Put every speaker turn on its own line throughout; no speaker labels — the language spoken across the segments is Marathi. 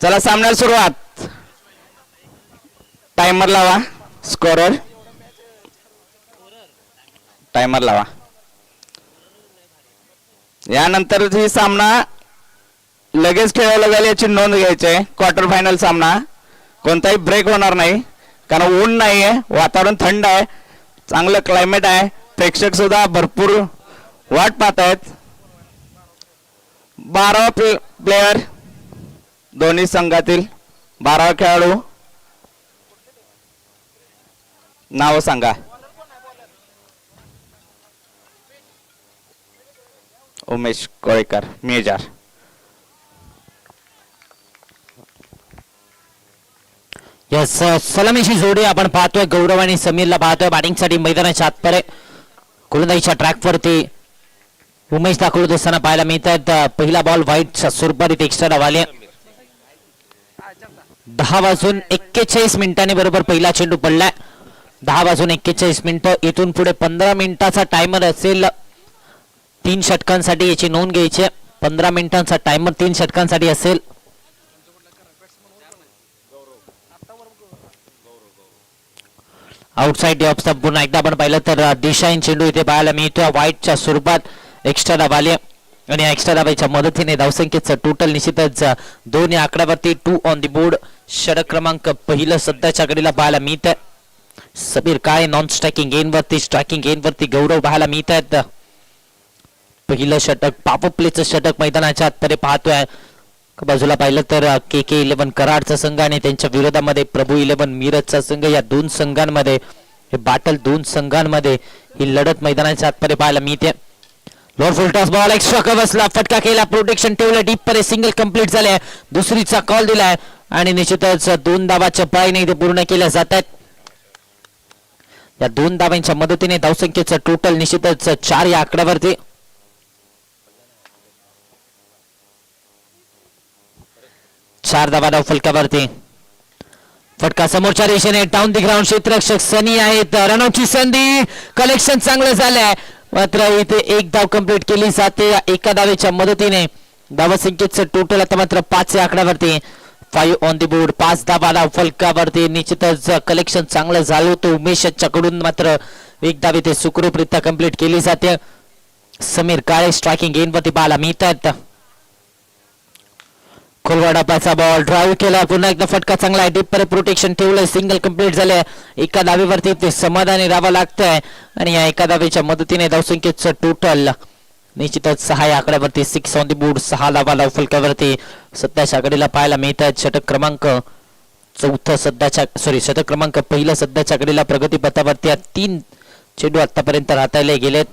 चला सामन्याला सुरुवात. टाइमर लावा. स्कोरर टाइमर लावा. यानंतर ही सामना लगेच खेळवला जाईल याची नोंद घ्यायची आहे. क्वार्टर फायनल सामना कोणताही ब्रेक होणार नाही कारण ऊन नाही आहे, वातावरण थंड आहे, चांगलं क्लायमेट आहे, प्रेक्षक सुद्धा भरपूर वाट पाहत आहेत. 12 प्लेयर दोन्ही संघातील 12 खेळाडू. नाव सांगा. उमेश कोळेकर मेजर.
यस सलामीची जोडी आपण पाहतोय. गौरव आणि समीरला पाहतोय बॅटिंगसाठी मैदानाच्या आतपर्यंत. गोलंदाजीच्या ट्रॅकवरती उमेश दाखवत असताना पाहायला मिळतात. पहिला बॉल व्हाईटच्या स्वरूपात एक्स्ट्रा डावाले. 10 वाजून 41 मिनिटांनी बरोबर पहिला चेंडू पडलाय. 10 वाजून 41 मिनिटं. इथून पुढे 15 मिनिटाचा टायमर असेल 3 षटकांसाठी. याची नोंद घ्यायची. 15 मिनिटांचा टायमर 3 षटकांसाठी असेल. आउटसाइड ऑफ स्टंप पुन्हा एकदा आपण पाहिलं तर दिशाहीन चेंडू इथे पाहायला मिळतोय व्हाईटच्या स्वरूपात. एक्स्ट्रा डाबाले आणि एक्स्ट्रा डाबाच्या मदतीने धावसंख्येचं टोटल निश्चितच 2 या आकड्यावरती 2 ऑन द बोर्ड. षटक क्रमांक पहिलं सध्याच्या घडीला पाहायला मिळत आहे. समीर काळे नॉन स्ट्रायकिंग एनवरती. स्ट्रायकिंग एनवरती गौरव पाहायला मिळत आहेत. पहिलं षटक पॉप प्लेचं षटक मैदानाच्या आतमध्ये पाहतोय. बाजूला पाहिलं तर KK11 कराडचा संघ आणि त्यांच्या विरोधामध्ये प्रभू 11 मिरजचा संघ. या 2 संघांमध्ये हे बॅटल 2 संघांमध्ये ही लढत मैदानाच्या आतमध्ये पाहायला मिळते. लॉर्ड फुलटॉस बॉल एक्स्ट्रा कव्हर्सला फटका केला. प्रोटेक्शन ठेवलं डीप मध्ये. सिंगल कंप्लीट झाले. दुसरीचा कॉल दिलाय आणि निश्चितच 2 धावाच्या पायने इथे पूर्ण केल्या जात आहेत. या 2 धावांच्या मदतीने धावसंख्येचं टोटल निश्चितच 4 या आकड्यावरती. चार धावा धाव फलकावरती. फटका समोरच्या रेषेने डाऊन दी ग्राउंड. क्षेत्ररक्षक सनी आहेत. रनआउटची संधी. कलेक्शन चांगलं झालंय मात्र इथे 1 धाव कंप्लीट केली जाते एका धावेच्या मदतीने. धावसंख्येचं टोटल आता मात्र 5 या आकड्यावरती. 5 ऑन दी बोर्ड. 5 धावा धाव फलकावरती. निश्चितच कलेक्शन चांगलं झालं होतं उमेशच्याकडून मात्र 1 धाव इथे सुखरूपरित्या कंप्लीट केली जाते. समीर काळे स्ट्रायकिंग एनवरती पाहायला मिळतात. खोलवाडापाचा बॉल ड्राईव्ह केला. पुन्हा एकदा फटका चांगला आहे. डीप मध्ये प्रोटेक्शन ठेवलंय. सिंगल कंप्लीट झाले. एका धावेवरती ते समाधानी राहावं लागतंय आणि या एका धावेच्या मदतीने धावसंख्येचं टोटल निश्चितच 6 या आकड्यावरती. 6 ऑन दी बोर्ड. 6 धावा धाव फलकावरती. सध्याच्या घडीला पाहायला मिळत आहेत. षटक क्रमांक षटक क्रमांक पहिलं सध्याच्या घडीला प्रगतीपथावरती 3 चेंडू आतापर्यंत हाताळले गेलेत.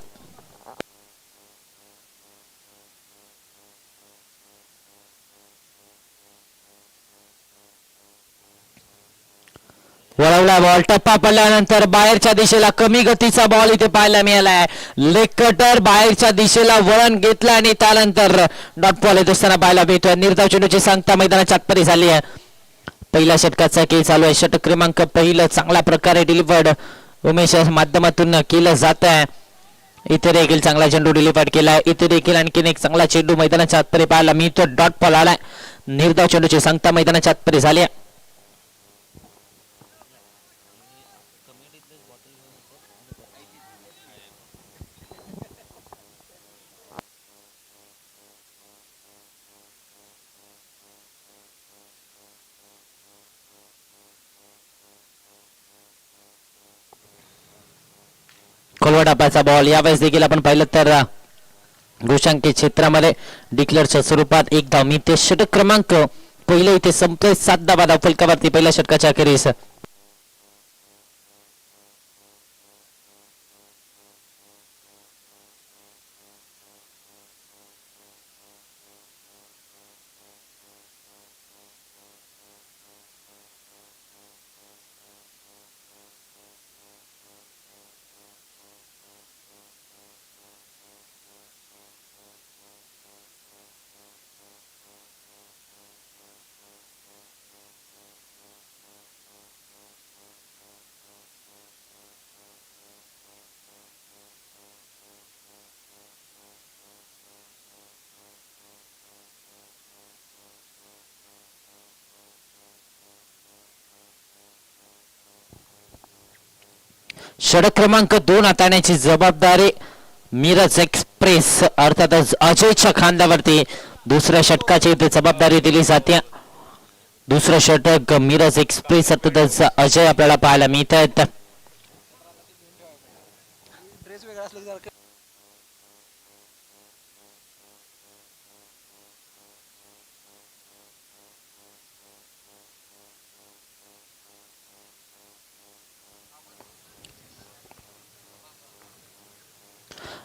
वळवला बॉल. टप्पा पडल्यानंतर बाहेरच्या दिशेला कमी गतीचा बॉल इथे पाहायला मिळालाय. लेग कटर बाहेरच्या दिशेला वळण घेतला आणि त्यानंतर डॉट बॉल येत असताना पाहायला मिळतोय. निर्धाव चेंडूची सांगता मैदानाच्या आतमध्ये झाली आहे. पहिल्या षटकाचा खेळ चालू आहे. षटक क्रमांक पहिलं चांगल्या प्रकारे डिलिव्हर्ड उमेशच्या माध्यमातून केलं जात आहे. इथे देखील चांगला चेंडू डिलिव्हर्ड केलाय. इथे देखील आणखीन एक चांगला चेंडू मैदानाच्या आतमध्ये पाहायला मिळतो. डॉट बॉल आलाय. निर्धाव चेंडूची सांगता मैदानाच्या आतमध्ये झाली आहे. खोलवाडापाचा बॉल. यावेळेस देखील आपण पाहिलं तर घोषांकित क्षेत्रामध्ये डिक्लेअरच्या स्वरूपात 1 धाव मिळते. षटक क्रमांक पहिले इथे संपतोय. 7 धावा धाव फलकावरती पहिल्या षटकाच्या अखेरीस. षटक क्रमांक 2 हाताळण्याची जबाबदारी मिरज एक्सप्रेस अर्थातच अजयच्या खांद्यावरती दुसऱ्या षटकाची इथे जबाबदारी दिली जाते. दुसरं षटक मिरज एक्सप्रेस अर्थातच अजय आपल्याला पाहायला मिळत आहेत.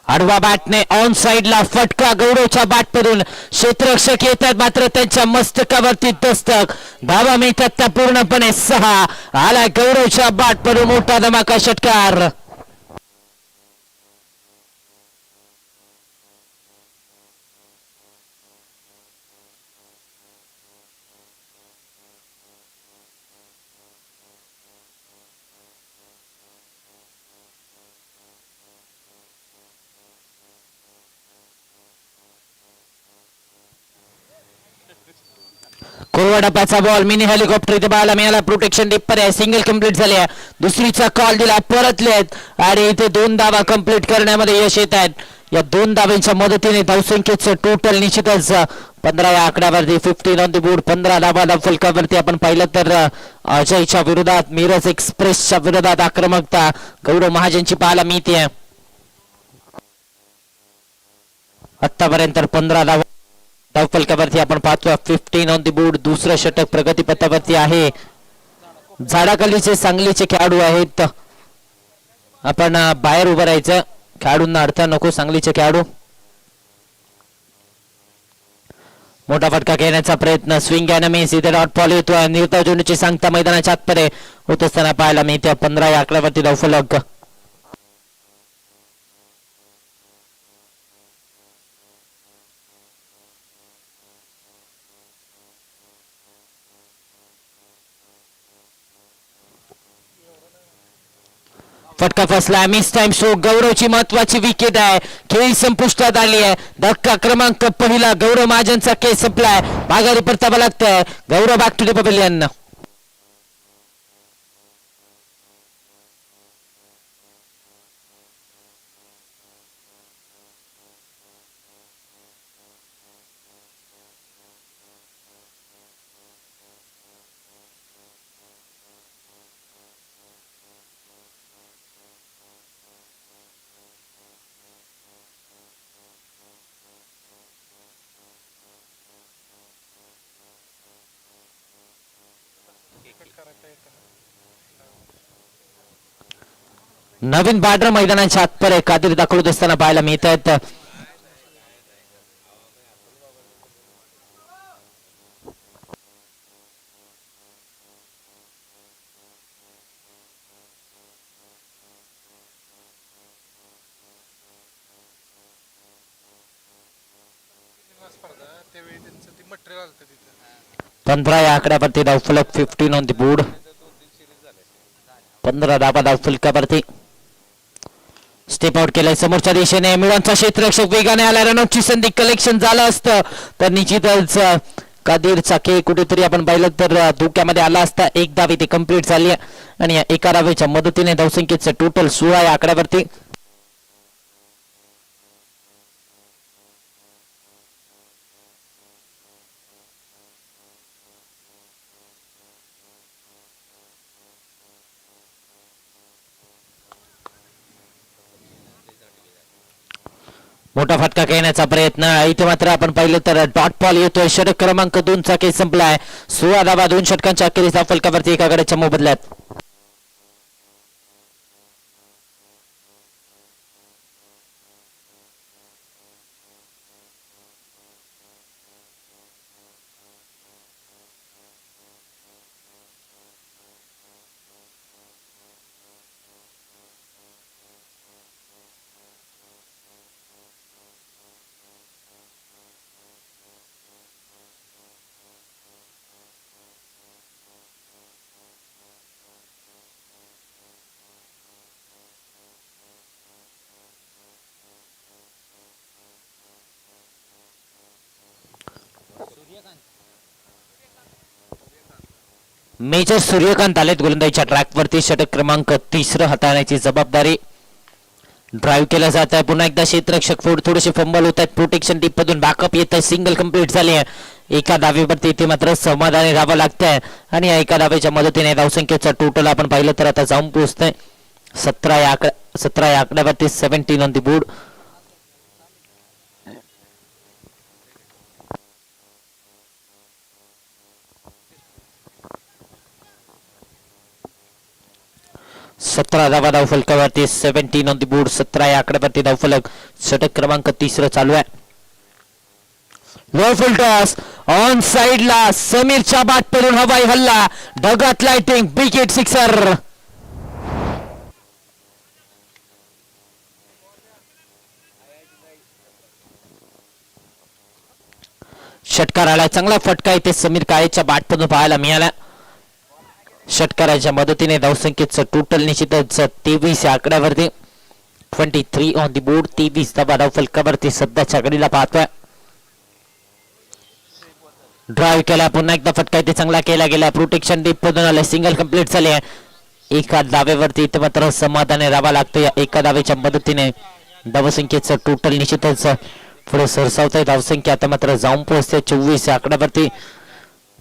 आडवा बॅटने ऑन साइडला फटका गौरवच्या बॅटमधून क्षेत्ररक्षक येतात मात्र त्यांच्या मस्तकावरती दस्तक. धावा मिळतात त्या पूर्णपणे 6. आला गौरवच्या बॅटमधून मोठा धमाका षटकार. कोरवाडापाचा बॉल मिनी हेलिकॉप्टर इथे पाहायला मिळाला. प्रोटेक्शन डिप्पर आहे. सिंगल कंप्लीट झाली आहे. दुसरीचा कॉल दिला परतलेत आणि इथे 2 धावा कंप्लीट करण्यामध्ये यश येत आहेत. या 2 धावांच्या मदतीने धावसंख्येचं टोटल निश्चितच 15 या आकड्यावरती 15 ऑन द बोर्ड. 15 धावा फलकावरती आपण पाहिलं तर अजयच्या विरोधात मिरज एक्सप्रेसच्या विरोधात आक्रमकता गौरव महाजनची पाहायला मिळते. आतापर्यंत 15 धावा फलकावरती आपण पाहतोय. 15 ऑन द बोर्ड. दुसरं षटक प्रगतीपथावरती आहे. झाडाखालीचे सांगलीचे खेळाडू आहेत. आपण बाहेर उभं राहायचं. खेळाडूंना अडथळा नको. सांगलीचे खेळाडू मोठा फटका घेण्याचा प्रयत्न. स्विंग एनमीज इथे डॉट बॉल येतोय. निर्धाव जोडीची सांगता मैदानाच्या आतमध्ये होत असताना पाहायला मिळते. 15 या आकड्यावरती धावफलक. फटका फसला. Miss time show. गौरवची महत्वाची विकेट आहे. खेळी संपुष्टात आली आहे. धक्का क्रमांक पहिला गौरव महाजनचा खेळ संपलाय. माघारी परतावा लागतंय. Gaurav back to the pavilion. नवीन बॅटर मैदानाच्या आतपर्यंत कादिर दाखवत असताना पाहायला मिळत आहेत.
त्यावेळी त्यांचं ते मटेरियल आलं तिथं.
15 या आकड्यावरती धावफलक. 15 ऑन द बोर्ड. 15 धावा धावफलकावरती. स्टेप आउट केलाय समोरच्या दिशेने. मिळवांचा क्षेत्ररक्षक वेगाने आला. रनआउटची संधी कलेक्शन झालं असतं तर निश्चितच कादिरचा खेळ कुठेतरी आपण पाहिलं तर धोक्यामध्ये आला असता. 1 धाव इथे कंप्लीट झाली आहे आणि या एका धावेच्या मदतीने धावसंख्येचं टोटल 16 या आकड्यावरती. मोठा फटका घेण्याचा प्रयत्न. इथे मात्र आपण पाहिलं तर डॉट बॉल येतोय. षटक क्रमांक 2 चा खेळ संपलाय. 16 धावा 2 षटकांच्या अखेरीस फलकावरती एका गड्याच्या मोबदल्यात. मेजर सूर्यकांत आलेत गोलंदाजीच्या ट्रॅकवरती. षटक क्रमांक 3 हाताळण्याची जबाबदारी. ड्राईव्ह केला जात आहे. पुन्हा एकदा क्षेत्ररक्षक थोडेसे फंबल होत आहेत. प्रोटेक्शन टीप मधून बॅकअप येत आहे. सिंगल कंप्लीट झाली आहे. एका धावेवरती इथे मात्र समाधानी राहावं लागतंय आणि या एका धावेच्या मदतीने धावसंख्येचा टोटल आपण पाहिलं तर आता जाऊन पोहोचतंय 17 या आकड्यावरती 17 ऑन दी बोर्ड. धावा धावफलकावरती 17 ऑन दी बोर्ड. 17 या आकड्यावरती धावफलक. षटक क्रमांक 3 चालू आहे. लो फुल टॉस ऑन साइडला समीरच्या बाट पडून हवाई हल्ला. ढगात लाइटिंग विकेट सिक्सर. षटकार आला. चांगला फटका इथे समीर काळेच्या बाट पडून पाहायला मिळाला. षटकाराच्या मदतीने धावसंख्येचं टोटल निश्चितच 23 या आकड्यावरती 23 ऑन दी बोर्ड. 23 धावा धावफलकावरती सध्याच्या घडीला पाहतोय. ड्राईव्ह केला. पुन्हा एकदा फटका इथे चांगला केला गेला. प्रोटेक्शन डीप मधून आलं. सिंगल कंप्लीट झाली आहे. एका धावेवरती इथे मात्र समाधानी राहावं लागतं. या एका धावेच्या मदतीने धावसंख्येचं टोटल निश्चितच पुढे सरसावत आहे. धावसंख्या आता मात्र जाऊन पोहोचते 24 या आकड्यावरती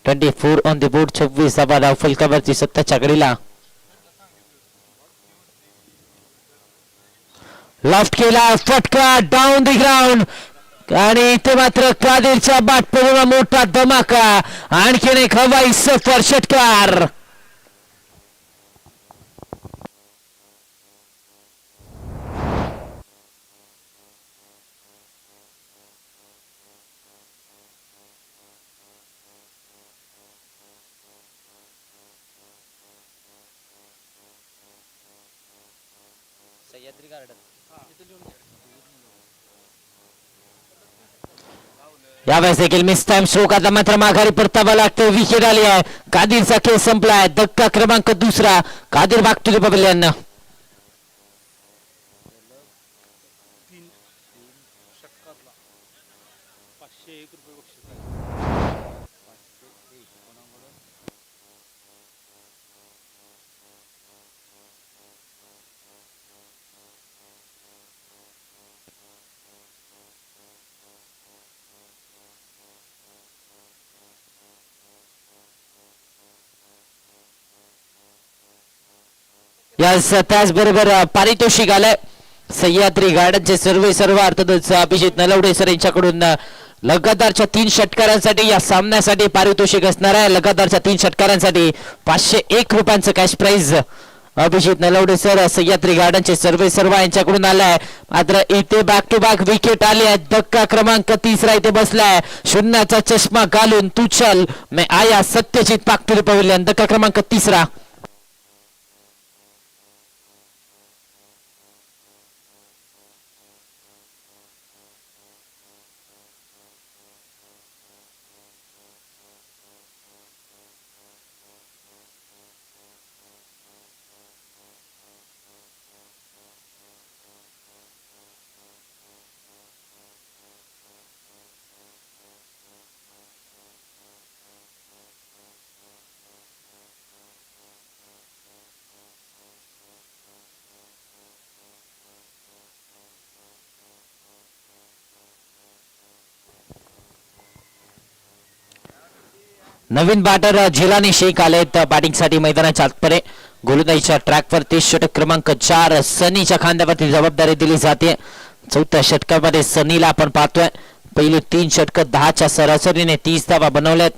24 ऑन द बोर्ड. 26 धावा धावफलकावरती सत्ताच्या घडीला. लॉफ्ट केला. फटका डाऊन द ग्राउंड आणि इथे मात्र कादिरच्या बाट पडून मोठा धमाका. आणखीन एक हवाई सफर षटकार. यावेळेस देखील मिस टाइम स्ट्रोक. आता मात्र माघारी परतावा लागतो. विकेट आली आहे. कादिरचा खेळ संपलाय. धक्का क्रमांक 2. Qadir back to the pavilion.
3 षटकातला 501 रुपये बक्षीस आहे.
त्याचबरोबर पारितोषिक आलंय. सह्याद्री गार्डनचे सर्व अर्थातच अभिजित नलवडे सर यांच्याकडून लगातारच्या 3 षटकारांसाठी या सामन्यासाठी पारितोषिक असणार आहे. लगातारच्या 3 षटकारांसाठी 501 रुपयांचं cash prize Abhijit Nalawade sir Sahyadri गार्डनचे सर्व यांच्याकडून आलाय. मात्र इथे बॅक टू बॅक विकेट आली आहे. धक्का क्रमांक 3 इथे बसलाय. शून्याचा चष्मा घालून तू चल मैं आया Satyajit back to the pavilion. धक्का क्रमांक 3. नवीन बॅटर झिलानी शेख आलेत बॅटिंगसाठी मैदानाच्या आतपरे. गोलंदाजीच्या ट्रॅकवरती षटक क्रमांक 4 सनीच्या खांद्यावरती जबाबदारी दिली जाते. 4थ्या षटकामध्ये सनीला आपण पाहतोय. पहिले 3 षटक 10च्या सरासरीने 30 धावा बनवल्यात.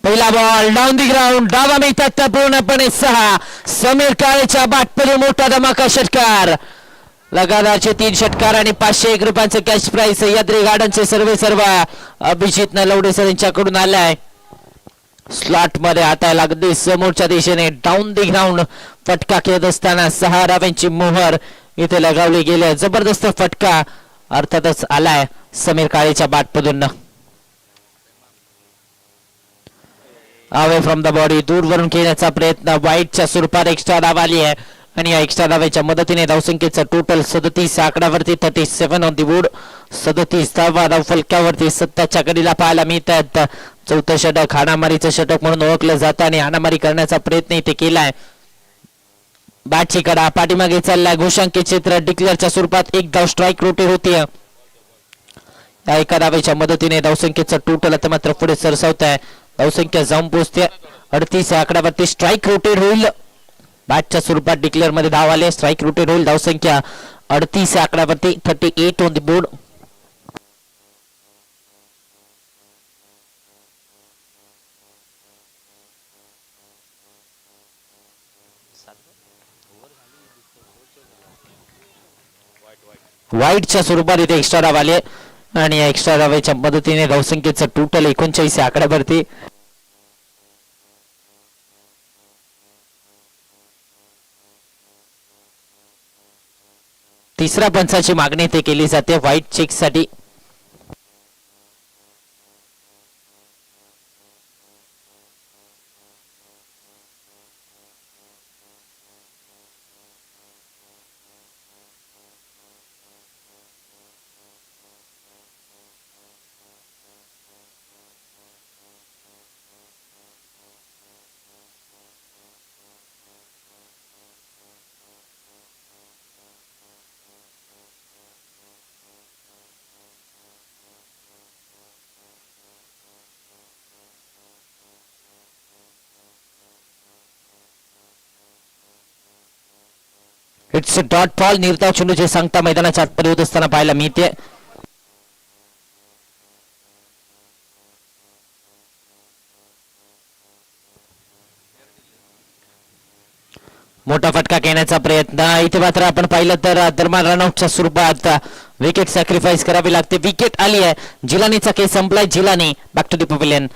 पहिला बॉल डाऊन दी ग्राउंड. डावा मिळतात पूर्णपणे 6. समीर काळेच्या बाटपरी मोठा धमाका षटकार. लगातारचे 3 षटकार आणि 501 रुपयांचं कॅश प्राइस सह्याद्री गार्डनचे सर्व अभिजित नलवडे सर यांच्याकडून आलाय. स्लॉट मध्ये आता अगदी समोरच्या दिशेने डाऊन दी ग्राउंड फटका खेळत असताना 6 धाव्यांची मोहर इथे लगावली गेली. जबरदस्त फटका अर्थातच आलाय समीर काळेच्या बाटमधून. अवे फ्रॉम द बॉडी दूरवरून खेळण्याचा प्रयत्न. वाईटच्या स्वरूपात एक्स्ट्रा धाव आली आहे आणि या एक्स्ट्रा धावेच्या मदतीने धावसंख्येचं टोटल 37 आकड्यावरती 37 ऑन दी बोर्ड. 37 धावा धावफलकावरती सत्ताच्या कडीला पाहायला मिळतात. चौथं षटक हाणामारीचं षटक म्हणून ओळखलं जातं आणि हाणामारी करण्याचा प्रयत्न इथे केलाय. बॅटची कडा पाठीमागे चाललाय. घोषांकित क्षेत्र डिक्लेअरच्या स्वरूपात एक धाव स्ट्राईक रोटेट होतीये. या एका धावेच्या मदतीने धावसंख्येचं टोटल आता मात्र पुढे सरसावत आहे. धावसंख्या जाऊन पोहोचते 38 या आकड्यावरती. स्ट्राईक रोटेट होईल. बॅटच्या स्वरूपात डिक्लेअर मध्ये धाव आले. स्ट्राईक रोटेट होईल. धावसंख्या 38 या आकड्यावरती. 38 ऑन द बोर्ड. वाईटच्या स्वरूपात इथे एक्स्ट्रा धाव आले आणि या एक्स्ट्रा धावेच्या मदतीने धावसंख्येचं टोटल 39 या आकड्यावरती. तिसऱ्या पंचाची मागणी इथे केली जाते व्हाईट चेक साठी. It's dot ball. निर्धाव चेंडूचे सांगता मैदानाच्या आतमध्ये होत असताना पाहायला मिळते. मोठा फटका घेण्याचा प्रयत्न इथे मात्र आपण पाहिलं तर दरम्यान रनआउटच्या स्वरूपात विकेट सॅक्रिफाईस करावी लागते. विकेट आली आहे. जिलानीचा केस संपलाय. Jilani back to the pavilion.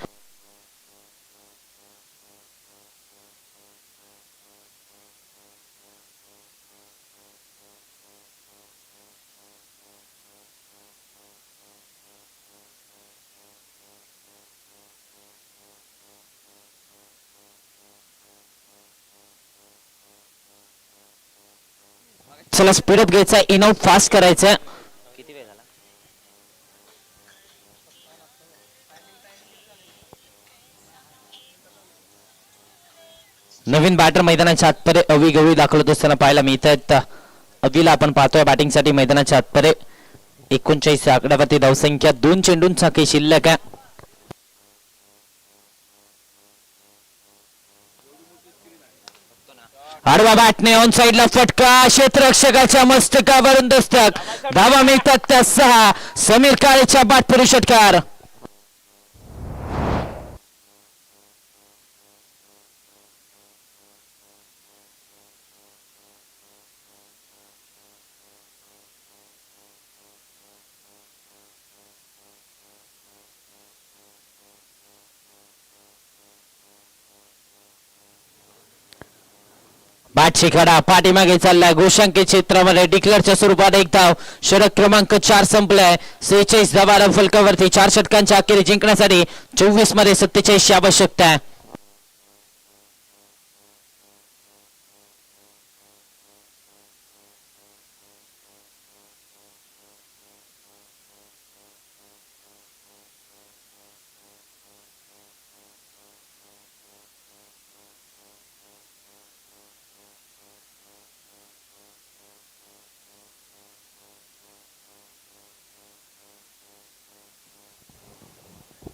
चला स्पीडअप घ्यायचा. इन आउट फास्ट करायचं. किती वेळ झाला? नवीन बॅटर मैदानाच्या आतपरे अवी गवळी दाखवत असताना पाहायला मिळत आहेत. अवीला आपण पाहतोय बॅटिंग साठी मैदानाच्या आतपरे. 39 आकड्यावरती धावसंख्या. 2 चेंडूंचा काही शिल्लक आहे. आडवा बॅटने ऑन साइडला फटका. क्षेत्ररक्षकाच्या मस्तकावरून दस्तक. धावा मिळतात त्या 6. समीर काळेच्या बाटपुरी षटकार. बॅटची कडा पाठीमागे चाललाय. घोषांकित क्षेत्रामध्ये डिक्लेअरच्या स्वरूपात एक धाव. षटक क्रमांक 4 संपलाय. 46 धावा फलकावरती. 4 षटकांच्या अखेरी जिंकण्यासाठी 24 मध्ये 47 ची आवश्यकता आहे.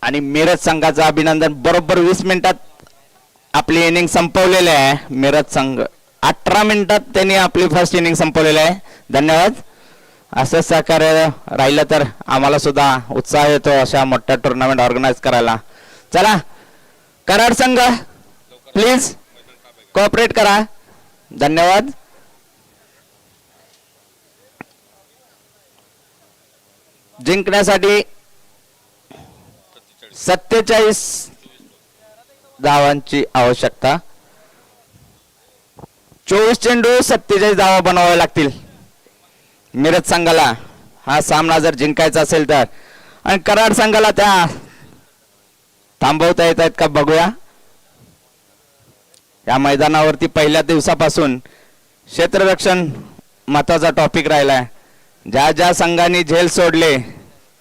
आणि मिरज संघाचं अभिनंदन. बरोबर 20 मिनिटात आपली इनिंग संपवलेली आहे. मिरज संघ 18 मिनिटात त्यांनी आपली फर्स्ट इनिंग संपवलेली आहे. धन्यवाद. असं सहकार्य राहिलं तर आम्हाला सुद्धा उत्साह येतो अशा मोठ्या टुर्नामेंट ऑर्गनाईज करायला. चला कराड संघ प्लीज कोऑपरेट करा. धन्यवाद. जिंकण्यासाठी 47 धावांची आवश्यकता. 24 चेंडू 47 धावा बनवाव्या लागतील मिरज संघाला हा सामना जर जिंकायचा असेल तर. आणि कराड संघाला त्या थांबवता येत आहेत का बघूया. या मैदानावरती पहिल्या दिवसापासून क्षेत्ररक्षण महत्वाचा टॉपिक राहिलाय. ज्या ज्या संघांनी झेल सोडले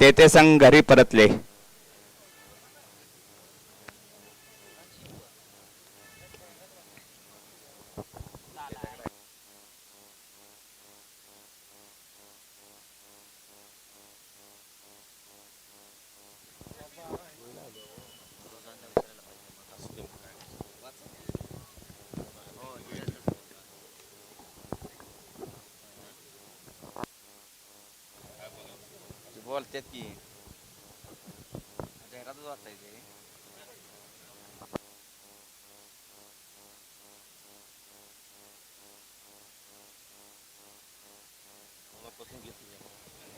ते संघ घरी परतले. बोलतात की जाहिरातच वाचायचे.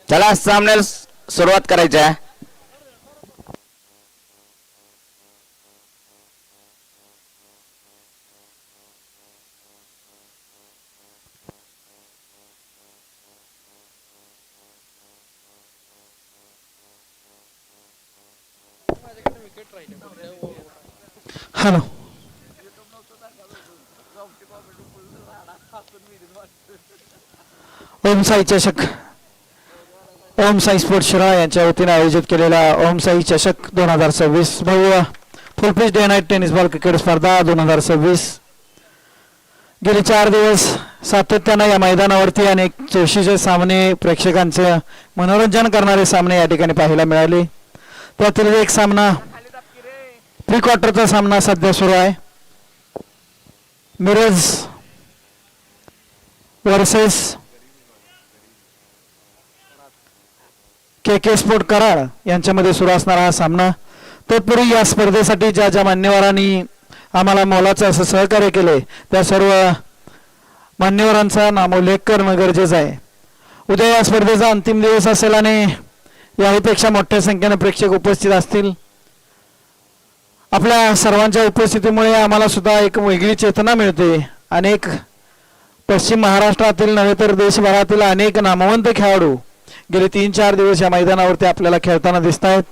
चला सामन्याला सुरुवात करायची आहे.
हॅलो ओम साई चषक ओम साई स्पोर्ट्स शिराळा यांच्या वतीने आयोजित केलेला ओम साई चषक 2026 भव्य full pitch day night tennis ball cricket स्पर्धा 2026 गेले 4 दिवस सातत्यानं या मैदानावरती अनेक चौशीचे सामने प्रेक्षकांचे मनोरंजन करणारे सामने या ठिकाणी पाहायला मिळाले. त्यातील एक सामना प्री क्वार्टरचा सामना सध्या सुरू आहे. मिरज वर्सेस के स्पोर्ट कराड यांच्यामध्ये सुरू असणारा हा सामना. तत्पूर्वी या स्पर्धेसाठी ज्या ज्या मान्यवरांनी आम्हाला मोलाचं असं सहकार्य केले त्या सर्व मान्यवरांचा नामोल्लेख करणं गरजेचं आहे. उद्या या स्पर्धेचा अंतिम दिवस असेल आणि याहीपेक्षा मोठ्या संख्येने प्रेक्षक उपस्थित असतील. आपल्या सर्वांच्या उपस्थितीमुळे आम्हाला सुद्धा एक वेगळी चेतना मिळते. अनेक पश्चिम महाराष्ट्रातील नव्हे तर देशभरातील अनेक नामवंत खेळाडू गेले 3-4 दिवस या मैदानावरती आपल्याला खेळताना दिसत आहेत.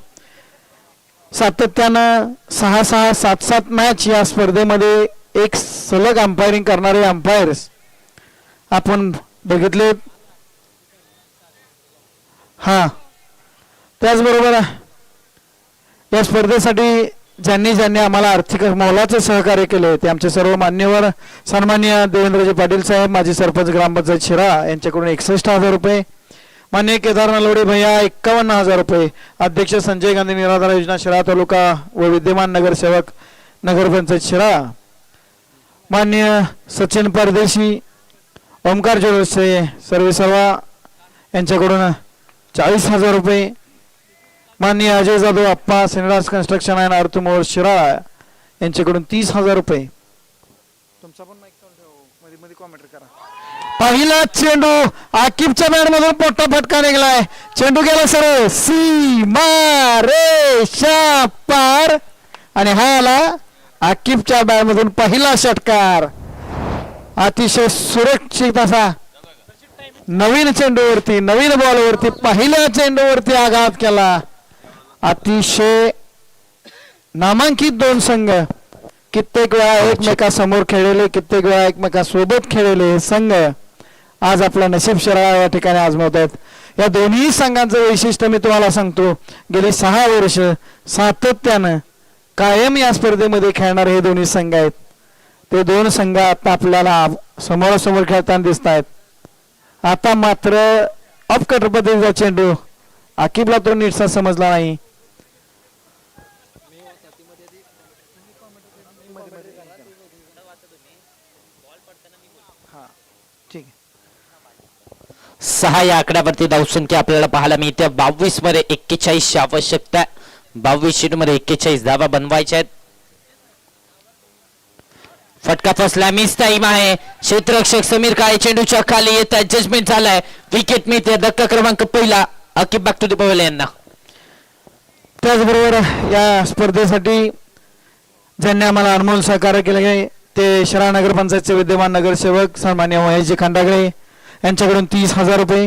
सातत्यानं 6-6, 7-7 मॅच या स्पर्धेमध्ये एक सलग अंपायरिंग करणारे अंपायर्स आपण बघितले. हा त्याचबरोबर या स्पर्धेसाठी ज्यांनी आम्हाला आर्थिक मोलाचे सहकार्य केले ते आमचे सर्व मान्यवर सन्माननीय देवेंद्रजी पाटील साहेब माजी सरपंच ग्रामपंचायत शिराळा यांच्याकडून 61,000 रुपये, मान्य केदार नलवडे भैया 51,000 रुपये, अध्यक्ष संजय गांधी निराधार योजना शिराळा तालुका व विद्यमान नगरसेवक नगरपंचायत शिराळा, मान्य सचिन परदेशी ओमकार ज्वेलर्सचे सर्वेसर्वा यांच्याकडून 40,000 रुपये, माननीय अजय जाधव अप्पा श्रीनिवास कन्स्ट्रक्शन अँड अर्थमोर शिराळा यांच्याकडून 30,000 रुपये. तुमचा पण मध्ये मध्ये कॉमेंट करा. पहिला चेंडू आकिबच्या बॅट मधून पोट्टा फटका निघालाय. चेंडू गेला सर सीमा रेषा पार आणि हा आला आकिबच्या बॅट मधून पहिला षटकार. अतिशय सुरक्षित असा नवीन चेंडूवरती नवीन बॉलवरती पहिल्या चेंडूवरती आघात केला. अतिशय नामांकित दोन संघ कित्येक वेळा एकमेकासमोर खेळलेले कित्येक वेळा एकमेकासोबत खेळलेले हे संघ आज आपला नशीब शिराळा या ठिकाणी आजमावत आहेत. या दोन्ही संघांचं वैशिष्ट्य मी तुम्हाला सांगतो. गेली 6 वर्ष सातत्यानं कायम या स्पर्धेमध्ये खेळणारे हे दोन्ही संघ आहेत. ते दोन संघ आता आपल्याला समोरासमोर खेळताना दिसत आहेत. आता मात्र अपकट पद्धतीचा चेंडू आकिबला तो नीटसा समजला नाही. ठीक
6 या आकड्यावरती धावसंख्या आपल्याला पाहायला मिळते. 22 मध्ये 41 ची आवश्यकता. 22 शीट मध्ये 41 धावा बनवायच्या आहेत. फटका फसला मिस टाइम आहे. क्षेत्ररक्षक समीर काळे चेंडूच्या खाली येत आहे. जजमेंट झालाय. विकेट मिळते. धक्का क्रमांक पहिला अकिब बॅक टू द पवेल यांना.
त्याचबरोबर या स्पर्धेसाठी ज्यांनी आम्हाला अनमोल सहकार्य केले ते शिराळा नगरपंचायतचे विद्यमान नगरसेवक सन्मान्य महेशजी खंडागळे यांच्याकडून 30,000 रुपये,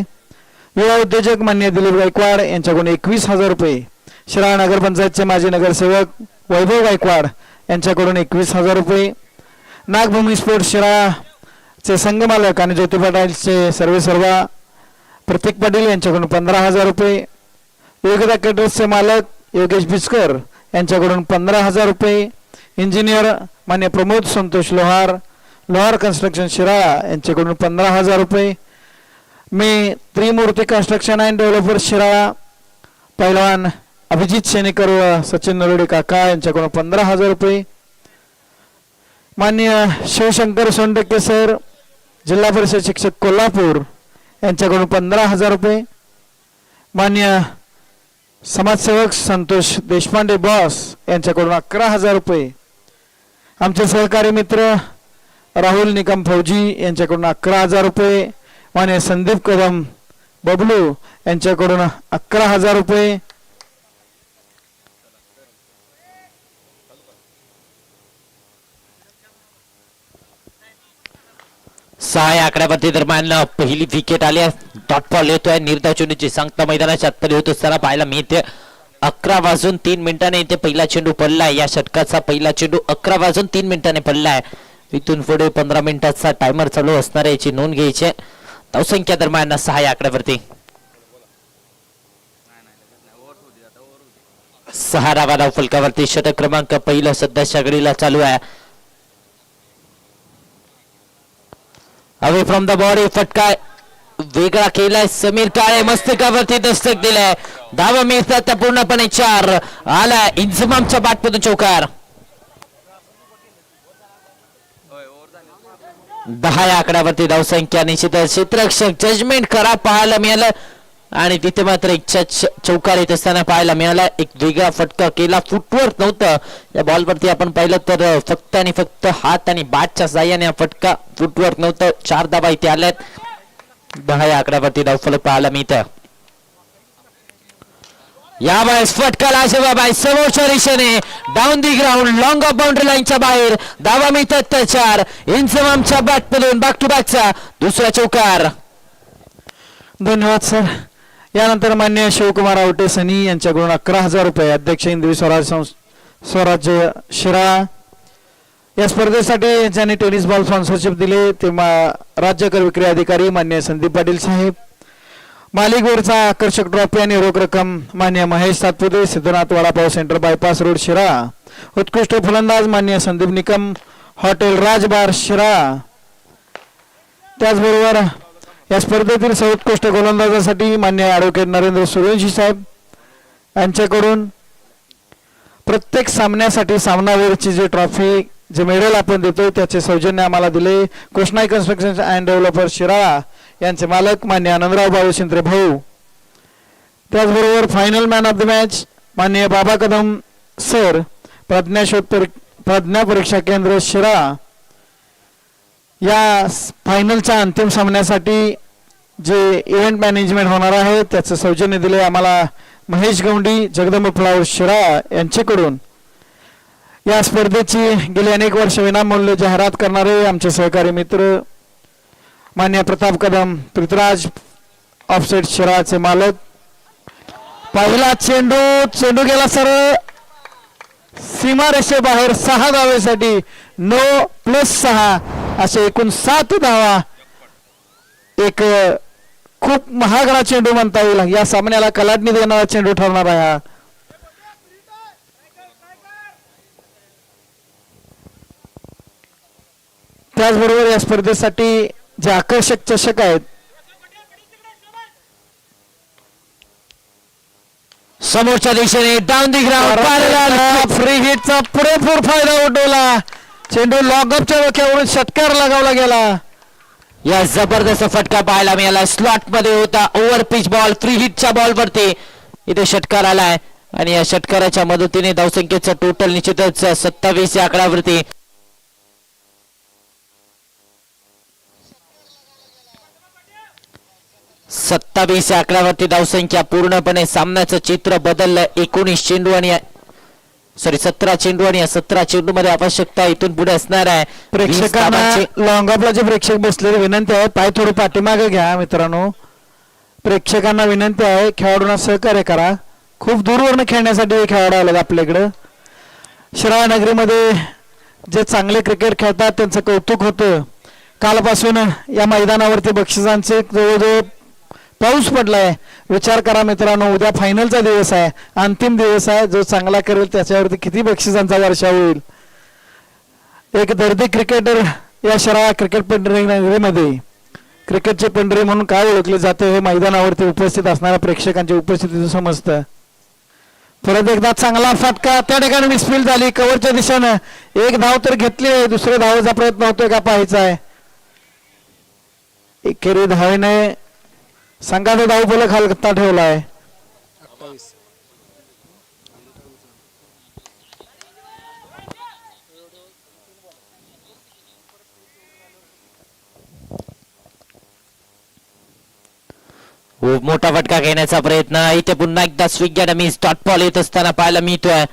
युवा उद्योजक मान्य दिलीप गायकवाड यांच्याकडून 21,000 रुपये, शिराळा नगरपंचायतचे माजी नगरसेवक वैभव गायकवाड यांच्याकडून 21,000 रुपये, नागभूमी स्पोर्ट्स शिराळाचे संघमालक आणि ज्योतिबा टाईल्सचे सर्वेसर्वा प्रतीक पाटील यांच्याकडून 15,000 रुपये, योगदा केटर्सचे मालक योगेश बिस्कर यांच्याकडून 15,000 रुपये, इंजिनियर मान्य प्रमोद संतोष लोहार कन्स्ट्रक्शन शिराळा यांच्याकडून 15,000 रुपये, मी त्रिमूर्ती कन्स्ट्रक्शन अँड डेव्हलपर्स शिराळा पैलवान अभिजित शेनेकर व सचिन नरोडे काका यांच्याकडून 15,000 रुपये, मान्य शिवशंकर सोनटक्के सर जिल्हा परिषद शिक्षक कोल्हापूर यांच्याकडून 15,000 रुपये, मान्य समाजसेवक संतोष देशपांडे बॉस यांच्याकडून 11,000 रुपये. आमचे सहकारी मित्र राहुल निकम फौजी यांच्याकडून 11,000 रुपये. मान्य संदीप कदम बबलू यांच्याकडून 11,000 रुपये.
सहा या आकड्यावरती दरम्यान पहिली विकेट आली आहे. डॉट बॉल येतोय. निर्धाव चेंडूची सांगता मैदानाच्या आतमध्ये होत असताना पाहायला मिळते. 11 वाजून 3 मिनिटांनी इथे पहिला चेंडू पडलाय. या षटकाचा पहिला चेंडू 11 वाजून 3 मिनिटांनी पडलाय. इथून पुढे 15 मिनिटाचा टायमर चालू असणार आहे, याची नोंद घ्यायची. धावसंख्या दरम्यान 6 या आकड्यावरती 6 धावा धाव फलकावरती. षटक क्रमांक पहिला सध्याच्या घडीला चालू आहे. अवे फ्रॉम द बॉडी फटका वेगळा केलाय. समीर काळे मस्तकावरती दस्तक दिलाय. धावा मिळतात त्या पूर्णपणे 4. आलाय इंजमामच्या बॅटमधून चौकार. 10 या आकड्यावरती धावसंख्या निश्चित. क्षेत्ररक्षक जजमेंट करा पाहायला मिळालं आणि तिथे मात्र एक चौकार येत असताना पाहायला मिळाला. एक वेगळा फटका केला. फुटवर्क नव्हतं या बॉलवरती. आपण पाहिलं तर फक्त आणि फक्त हात आणि बॅटच्या साह्याने हा फटका, फुटवर्क नव्हतं. 4 धावा इथे आल्यात. 10 या आकड्यावरती धावफलक पाहायला मिळतं. या वेळेस फटका लाजवाब समोरच्या दिशेने down the ground long of boundary लाईनच्या बाहेर. धावा मिळतात त्या 4. इंजमामच्या बॅटमधून बॅक टू बॅकचा दुसरा चौकार.
धन्यवाद सर. यानंतर मान्य शिवकुमार आवटे सनी यांच्याकडून 11,000 रुपये. अध्यक्ष इंद्री स्वराज्य शिराळा. या स्पर्धेसाठी ज्यांनी टेनिस बॉल स्पॉन्सरशिप दिले ते राज्य कर विक्री अधिकारी मान्य संदीप पाटील साहेब. मालिकवरचा आकर्षक ट्रॉफी आणि रोख रक्कम मान्य Mahesh Satpute, Siddhanath vada pav centre bypass road Shirala. उत्कृष्ट फलंदाज मान्य संदीप निकम, हॉटेल राजबार शिराळा. त्याचबरोबर या स्पर्धेतील सर्वोत्कृष्ट गोलंदाजासाठी मान्य ॲडव्होकेट नरेंद्र सूर्यवंशी साहेब यांच्याकडून प्रत्येक सामन्यासाठी सामनावीरची जी ट्रॉफी, जे मेडल आपण देतो त्याचे सौजन्य आम्हाला दिले Krishnai construction and developer Shirala यांचे मालक मान्य आनंदराव बाळू शिंत्रे भाऊ. त्याचबरोबर final man of the match माननीय बाबा कदम सर, प्रज्ञा परीक्षा केंद्र शिराळा. या फायनलच्या अंतिम सामन्यासाठी जे इव्हेंट मॅनेजमेंट होणार आहे त्याचं सौजन्य दिले आम्हाला महेश गौंडी, जगदंब फ्लावर शिराळा यांच्याकडून. या स्पर्धेची गेली अनेक वर्ष विनामूल्य जाहिरात करणारे आमचे सहकारी मित्र मान्य प्रताप कदम, पृथ्वीराज ऑफसेट शिराळाचे मालक. पहिला चेंडू गेला सरळ सीमारेषेबाहेर. 6 धावेसाठी 9+6 असे एकूण 7 धावा. एक खूप महागडा चेंडू म्हणता येईल. या सामन्याला कलाटणी देणारा चेंडू ठरणार आहे हा. त्याचबरोबर या स्पर्धेसाठी जे आकर्षक चषक आहेत
समोरच्या दिशेने डाऊन दी ग्राउंड
फ्री हिटचा पुरेपूर फायदा उठवला. चेंडू लॉकअपच्या डोक्यावरून षटकार लगावला गेला.
या जबरदस्त फटका पाहायला मिळाला. स्लॉट मध्ये होता ओव्हर पिच बॉल. फ्री हिटच्या बॉल वरती इथे षटकार आलाय आणि या षटकाराच्या मदतीने धावसंख्येचं टोटल निश्चितच 27 या आकड्यावरती. सत्तावीस या आकड्यावरती धावसंख्या. पूर्णपणे सामन्याचं चित्र बदललं. 19 चेंडू आणि 17 चेंडू आणि 17 चेंडू मध्ये आवश्यकता इथून पुढे असणार आहे.
प्रेक्षकांना लॉंग ऑफला जे प्रेक्षक बसलेले विनंती आहे पाय थोडं पाठीमागे घ्या मित्रांनो. प्रेक्षकांना विनंती आहे खेळाडूंना सहकार्य करा. खूप दूरवरून खेळण्यासाठी हे खेळाडू आले आपल्याकडं. शिराळा नगरीमध्ये जे चांगले क्रिकेट खेळतात त्यांचं कौतुक होतं. कालपासून या मैदानावरती बक्षिसांचे जवळजवळ पाऊस पडलाय. विचार करा मित्रांनो, उद्या फायनलचा दिवस आहे, अंतिम दिवस आहे. जो चांगला करेल त्याच्यावरती किती बक्षिसांचा वर्षा होईल. एक दर्दी क्रिकेटर या शिराळा क्रिकेट पंढरीमध्ये क्रिकेटचे पंढरी म्हणून काय ओळखले जाते हे मैदानावरती उपस्थित असणाऱ्या प्रेक्षकांच्या उपस्थितीतून समजतं. परत एकदा चांगला फटका त्या ठिकाणी मिसफील झाली. कव्हरच्या दिशेनं एक धाव तर घेतली आहे, दुसऱ्या धावाचा प्रयत्न होतोय का पाहायचा आहे. एकेरी धावेने संघाचा धावफलक हलका ठेवला आहे.
खूप मोठा फटका घेण्याचा प्रयत्न इथे पुन्हा एकदा swing and miss dot ball येत असताना पाहायला मिळतोय.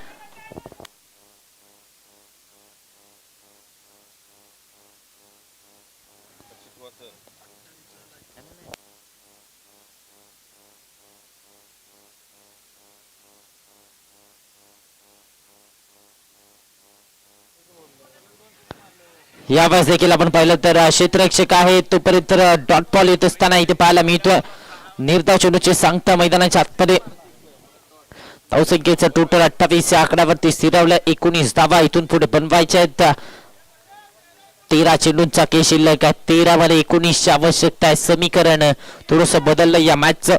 यावेळेस देखील आपण पाहिलं तर क्षेत्ररक्षक आहे तोपर्यंत डॉट बॉल येत असताना इथे पाहायला मिळतोय. निर्धाव चेंडूचे सांगता मैदानाच्या आतमध्ये धावसंख्येचं टोटल 28 या आकड्यावरती स्थिरावलं. 19 धावा इथून पुढे बनवायच्या आहेत. 13 चेंडूंचा खेळ शिल्लक आहे. 13 मध्ये 19 ची आवश्यकता आहे. समीकरण थोडस बदललं या मॅचचं.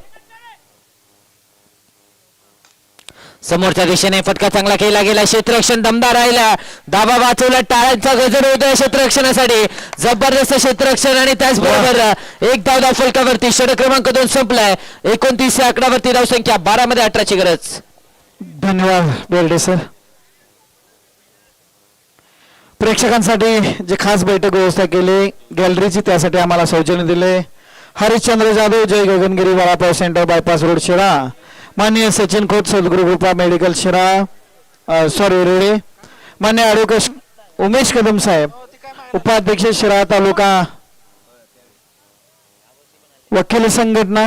समोरच्या दिशेने फटका चांगला केला गेला. क्षेत्ररक्षण दमदार राहिला. धावा वाचवला. टाळ्यांचा गजर होतोय क्षेत्ररक्षणासाठी. जबरदस्त क्षेत्ररक्षण आणि त्याचबरोबर एक धाव फलकावरती. षटक क्रमांक 2 संपलाय. 29 या आकड्यावरती धावसंख्या. 12 मध्ये 18 ची गरज.
धन्यवाद बेर्डे सर. प्रेक्षकांसाठी जे खास बैठक व्यवस्था केली गॅलरीची त्यासाठी आम्हाला सौजन्य दिले Harishchandra Jadhav, Jai Gagangiri, vada pav centre, bypass road, Shira. माननीय सचिन खोत, सद्गुरु कृपा मेडिकल, शिरा रेडे. मान्य ॲडव्होकेट उमेश कदम साहेब, उपाध्यक्ष, शिरा तालुका वकील संघटना.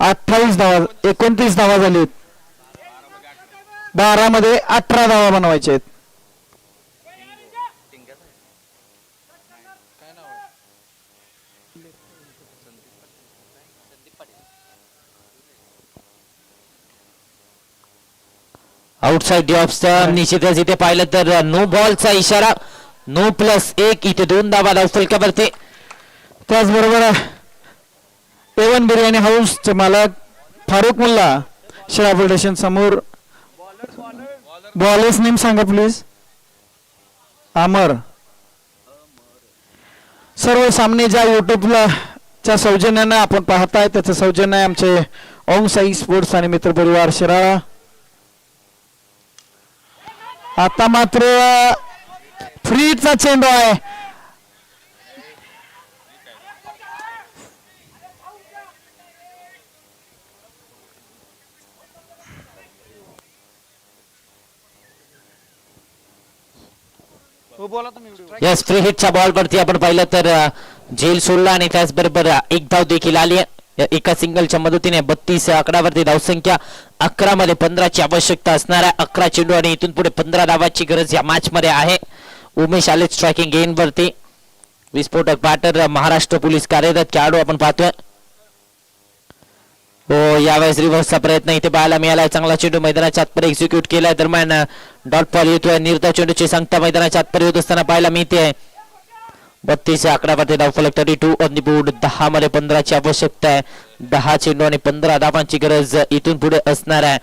28 धावा, 29 धावा झालीत. 12 मध्ये 18 धावा बनवायचे आहेत.
Outside the off stump. निश्चितच इथे पाहिलं तर नो बॉलचा इशारा. नो +1 इथे 2 धावा धावफलकावरती.
त्याचबरोबर एवन बिर्याणी हाऊसचे मालक फारुख मुल्ला, शिरा फाउंडेशन समोर. बॉलर्स नेम सांगा प्लीज. अमर. सर्व सामने ज्या युट्यूबला च्या सौजन्यानं आपण पाहताय त्याचं सौजन्य आहे आमचे ओम साई स्पोर्ट्स आणि मित्र परिवार शिराळा. आता मात्र फ्रीचा चेंडू आहे.
यस, फ्री हिटच्या बॉल वरती आपण पाहिलं तर झेल सोडला आणि त्याचबरोबर एक धाव देखील आली आहे. एका सिंगलच्या मदतीने 32 आकड्यावरती धावसंख्या. 11 मध्ये 15 ची आवश्यकता असणार आहे. 11 चेंडू आणि इथून पुढे 15 धावाची गरज या मॅच मध्ये आहे. उमेश आले स्ट्रायकिंग गेन वरती. विस्फोटक बॅटर महाराष्ट्र पोलीस कार्यरत खेळाडू आपण पाहतोय. हो, यावेळेस रिव्हर्सचा प्रयत्न इथे पाहायला मिळाला. चांगला चेंडू मैदानाच्या आतपर्यंत एक्झिक्यूट केलाय. दरम्यान डॉट बॉल येतोय. निर्धाव चेंडूची सांगता मैदानाच्या आतपर्यंत होत असताना पाहायला मिळते. 32 आकड्यावरती धावफलक. 32 ऑन दी बोर्ड. 10 मध्ये 15 ची आवश्यकता आहे. 10 चेंडू आणि 15 धावांची गरज इथून पुढे असणार आहे.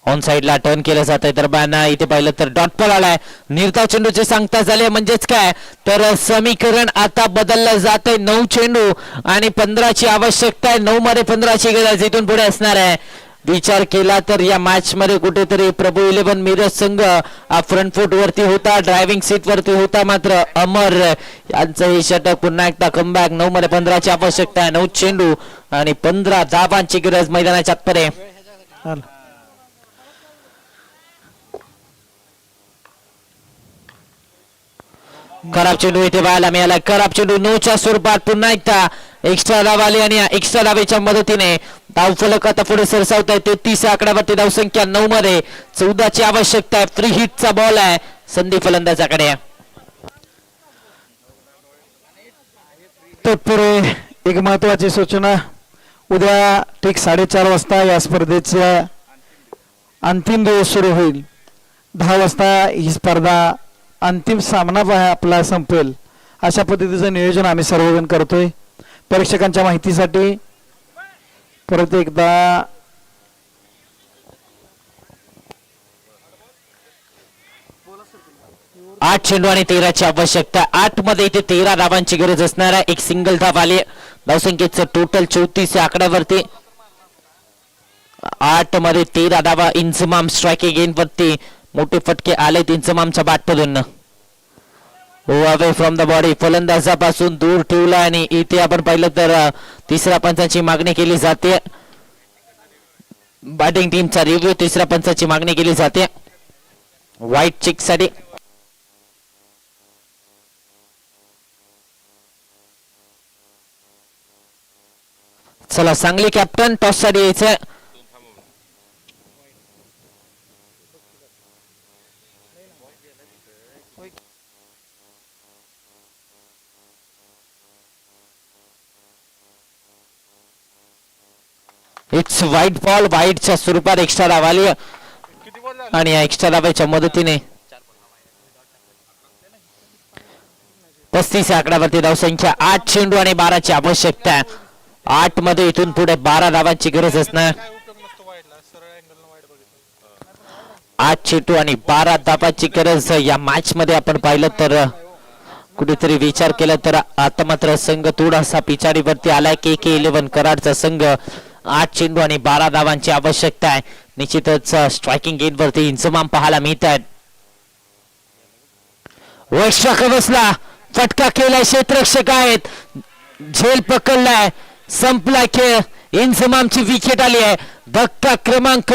ऑन साइडला टर्न केलं जात आहे. दरम्यान इथे पाहिलं तर डॉट बॉल आलाय. निर्धाव चेंडूचे सांगता झाले म्हणजेच काय तर समीकरण आता बदललं जात आहे. 9 चेंडू आणि 15 ची आवश्यकता आहे. 9 मध्ये 15 ची गरज इथून पुढे असणार आहे. विचार केला तर या मॅच मध्ये कुठेतरी प्रभू 11 मिरज संघ फ्रंट फूट वरती होता, ड्रायव्हिंग सीट वरती होता. मात्र अमर यांचं हे षटक पुन्हा एकदा कमबॅक. 9 मध्ये 15 ची आवश्यकता आहे. 9 चेंडू आणि 15 धावांची गरज मैदानाच्या आतपर्यंत. खराब चेंडू इथे पाहायला मिळाला. खराब चेंडू 9च्या स्वरूपात. पुन्हा एकदा एक्स्ट्रा धाव आली आणि एक्स्ट्रा धावेच्या मदतीने धावफलक आता पुढे सरसावत आहे. 33 आकड्यावरती धावसंख्या. 9 मध्ये 14 ची आवश्यकता आहे. फ्री हिटचा बॉल आहे संदीप फलंदाजाकडे.
तत्पूर्वी एक महत्वाची सूचना. उद्या ठीक 4:30 वाजता या स्पर्धेचा अंतिम दिवस सुरू होईल. 10 वाजता ही स्पर्धा अंतिम सामना आपला संपेल. अशा पद्धतीचं नियोजन आम्ही सर्वजण करतोय. प्रेक्षकांच्या माहितीसाठी परत एकदा
8 चेंडू आणि 13 ची आवश्यकता. 8 मध्ये इथे 13 धावांची गरज असणार आहे. एक सिंगल धाव आली. धावसंख्येचं टोटल 34 आकड्यावरती. 8 मध्ये 13 धावा. इंजमाम स्ट्रायकिंग गेन वरती मोठे फटके आलेत इंजमामच्या बॅटमधून. अवे फ्रॉम द बॉडी फलंदाजापासून दूर ठेवला आणि इथे आपण पाहिलं तर तिसऱ्या पंचाची मागणी केली जाते. बॅटिंग टीमचा रिव्ह्यू तिसऱ्या पंचाची मागणी केली जाते व्हाईट चिक साठी. चला सांगली कॅप्टन टॉस साठी यायचंय. It's white ball. व्हाईटच्या स्वरूपात एक्स्ट्रा धाव आली
किती बॉल झाले?
आणि या एक्स्ट्रा धावाच्या मदतीने 35 आकड्यावरती धावसंख्या 8 चेंडू आणि 12 ची आवश्यकता आहे. 8 मध्ये इथून पुढे 12 धावांची गरज असणार.
काय उपयोग नसतो वाईडला, सरळ अँगल वाईड बघितलं.
8 चेंडू आणि 12 धावांची गरज या मॅच मध्ये आपण पाहिलं तर कुठेतरी विचार केला तर आता मात्र संघ थोडासा पिछाडीवरती आलाय. KK11 कराडचा संघ 8 चेंडू आणि 12 धावांची आवश्यकता आहे. निश्चितच स्ट्रायकिंग गेट वरती इंजमाम पाहायला मिळत आहेत. वर्षा बसला फटका केलाय. क्षेत्ररक्षक आहेत. झेल पकडलाय. संपलाय खेळ. इंजमामची विकेट आली आहे. धक्का क्रमांक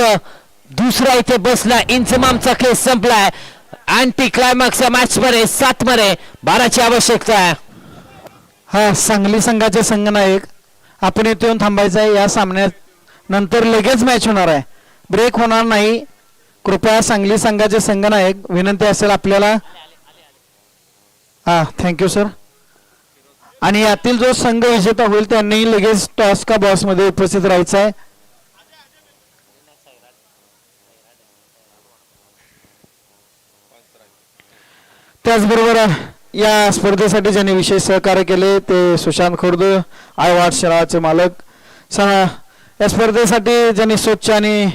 दुसरा इथे बसला. इंजमामचा खेळ संपलाय. अँटी क्लायमॅक्स या मॅच मध्ये 7 मध्ये 12 ची आवश्यकता आहे.
हा सांगली संघाचे संघनायक आपण इथे येऊन थांबायचं आहे. या सामन्यात नंतर लगेच मॅच होणार आहे. ब्रेक होणार नाही. कृपया सांगली संघाचे संघनायक विनंती असेल आपल्याला. हा थँक्यू सर. आणि यातील जो संघ विजेता होईल त्यांनी लगेच टॉस का बॉस मध्ये उपस्थित राहायचं आहे. त्याचबरोबर या स्पर्धेसाठी ज्यांनी विशेष सहकार्य केले ते सुशांत खुर्द आयवाड शिराळाचे मालक. या स्पर्धेसाठी ज्यांनी स्वच्छ आणि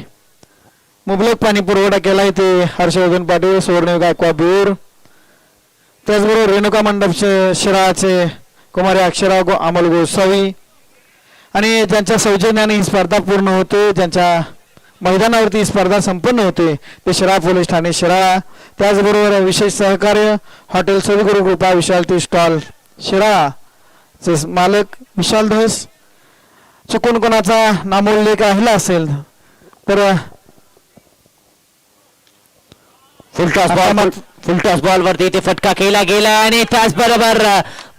मुबलक पाणी पुरवठा केलाय ते हर्षवर्धन पाटील, सुवर्ण गायकवाड बीर. त्याचबरोबर रेणुका मंडप शिराळाचे कुमारी अक्षरा अमल गोसावी. आणि ज्यांच्या सौजन्याने ही स्पर्धा पूर्ण होते, ज्यांच्या मैदानावरती ही स्पर्धा संपन्न होते ते शिराळा पोलीस ठाणे शिराळा. त्याचबरोबर विशेष सहकार्य हॉटेल सद्गुरू कृपा विशाल टी स्टॉल शिराळाचे मालक विशाल धस. चुकून कोणाचा नामोल्लेख राहिला असेल तर
फुल टॉस बॉल वरती इथे फटका केला गेला आणि त्याचबरोबर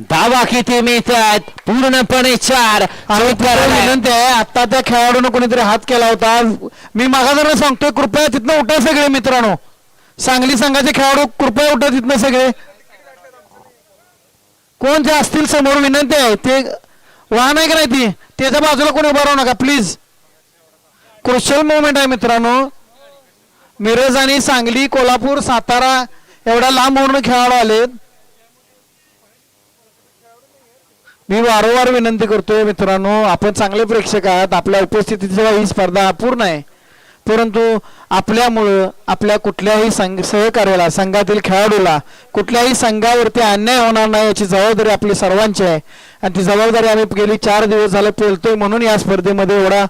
धावा किती मिळतात पूर्णपणे 4.
आणि विनंती आहे आता त्या खेळाडूने कोणीतरी हात केला होता. मी मागाजरा सांगतोय कृपया तिथनं उठा सगळे मित्रांनो. सांगली संघाचे खेळाडू कृपया उठा तिथनं सगळे. कोण जे असतील समोर विनंती आहे ते वाहन आहे का नाही ती त्याच्या बाजूला कोणी उभा राहू नका प्लीज. क्रुशियल मोमेंट आहे मित्रांनो. मिरज आणि सांगली कोल्हापूर सातारा एवढ्या लांबवरून खेळाडू आलेत. मी वारंवार विनंती करतोय मित्रांनो आपण चांगले प्रेक्षक आहात. आपल्या उपस्थितीची ही स्पर्धा अपूर्ण आहे परंतु आपल्यामुळं आपल्या कुठल्याही सहकार्याला संघातील खेळाडूला कुठल्याही संघावरती अन्याय होणार नाही याची जबाबदारी आपली सर्वांची आहे. आणि ती जबाबदारी आम्ही गेली 4 दिवस झाले पेलतोय म्हणून या स्पर्धेमध्ये एवढा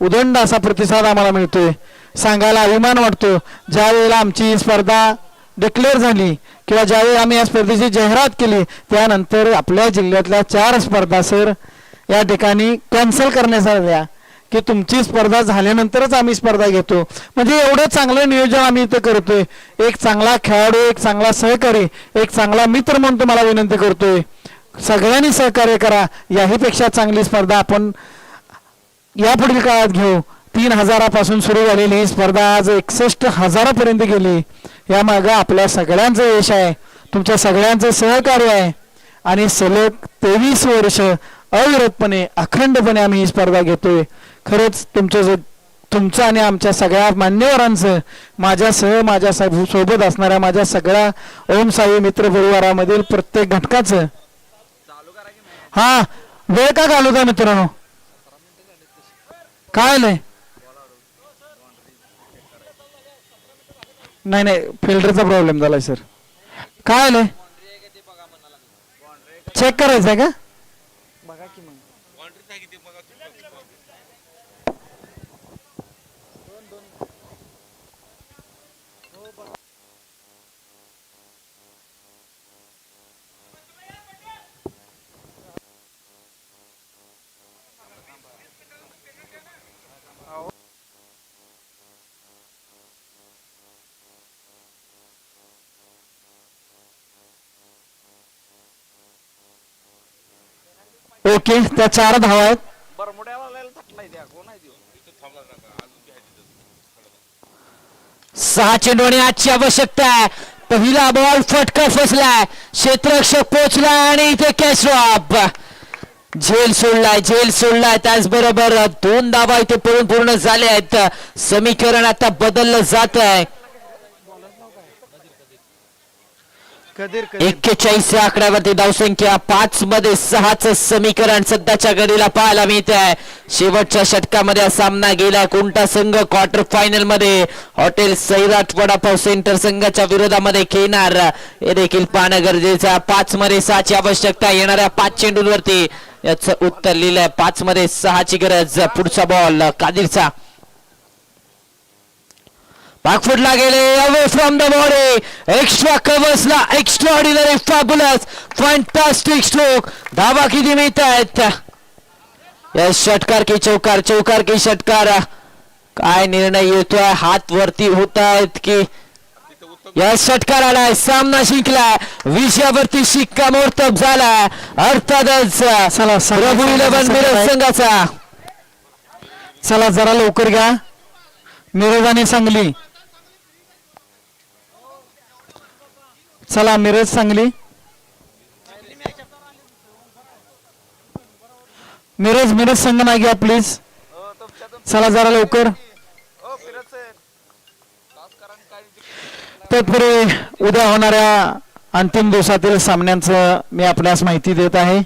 उदंड असा प्रतिसाद आम्हाला मिळतोय. सांगायला अभिमान वाटतो. ज्या वेळेला आमची ही स्पर्धा डिक्लेअर झाली किंवा ज्यावेळी आम्ही या स्पर्धेची जाहिरात केली त्यानंतर आपल्या जिल्ह्यातल्या 4 स्पर्धा सर या ठिकाणी कॅन्सल करण्यात आल्या की तुमची स्पर्धा झाल्यानंतरच आम्ही स्पर्धा घेतो. म्हणजे एवढं चांगलं नियोजन आम्ही इथं करतोय. एक चांगला खेळाडू, एक चांगला सहकारी, एक चांगला मित्र म्हणून तुम्हाला विनंती करतोय सगळ्यांनी सहकार्य करा. याहीपेक्षा चांगली स्पर्धा आपण यापुढील काळात घेऊ. 3,000 सुरू झालेली ही स्पर्धा आज 61,000 पर्यंत गेली. यामागं आपल्या सगळ्यांचं यश आहे, तुमच्या सगळ्यांचं सहकार्य आहे आणि सलग 23 वर्ष अविरतपणे अखंडपणे आम्ही ही स्पर्धा घेतोय. खरंच तुमचं आणि आमच्या सगळ्या मान्यवरांचं माझ्या सोबत असणाऱ्या माझ्या सगळ्या ओम साई मित्र परिवारामधील प्रत्येक घटकाचं हा वेळ का घालू का मित्रांनो. काय नाही नाही फिल्डरचा प्रॉब्लेम झालाय सर. काय आलंय चेक करायचं आहे का. ओके त्या 4 धावा आहेत.
सहा चेंडूने आजची आवश्यकता आहे. पहिला बॉल फटका फसलाय, क्षेत्ररक्षक पोचलाय आणि इथे कॅच ड्रॉप. झेल सोडलाय त्याचबरोबर 2 धावा इथे पूर्ण झाले आहेत. समीकरण आता बदललं जात आहे. 41 या आकड्यावरती धावसंख्या 5 मध्ये 6च समीकरण सध्याच्या घडीला पाहायला मिळत आहे. शेवटच्या षटकामध्ये हा सामना गेला. कोणता संघ क्वार्टर फायनल मध्ये हॉटेल सैराट वडापाव सेंटर संघाच्या विरोधामध्ये खेळणार हे देखील पाहणं गरजेचं आहे. 5 मध्ये 6ची आवश्यकता. येणाऱ्या 5 चेंडूंवरती याचं उत्तर लिहिलंय. 5 मध्ये 6ची गरज. पुढचा बॉल कादिरचा. बॅकफुटला गेले, away from the body, extra कव्हर्सला, extraordinary fabulous fantastic stroke. धावा किती मिळत आहेत? या षटकार की चौकार की षटकार. काय निर्णय येतोय? हात वरती होत आहेत की या षटकाराला सामना जिंकलाय, विजयावरती शिक्कामोर्तब झालाय. अर्थातच प्रभू 11 मिरज संघाचा.
चला जरा लवकर घ्या. मिरज आणि सांगली. चला मिरज सांगली. मिरज संघ नाही घ्या प्लीज. चला जरा लवकर. तत्पूर्वी उद्या होणाऱ्या अंतिम दिवसातील सामन्यांचं मी आपल्यास माहिती देत आहे.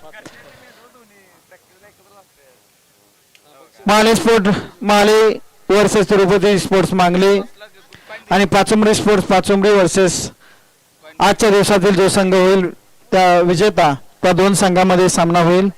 माले वर्सेस तिरुपती स्पोर्ट्स मांगले आणि पाचुंबडी स्पोर्ट्स पाचुंबडी वर्सेस आजच्या दिवसातील जो संघ होईल त्या विजेता त्या 2 संघामध्ये सामना होईल.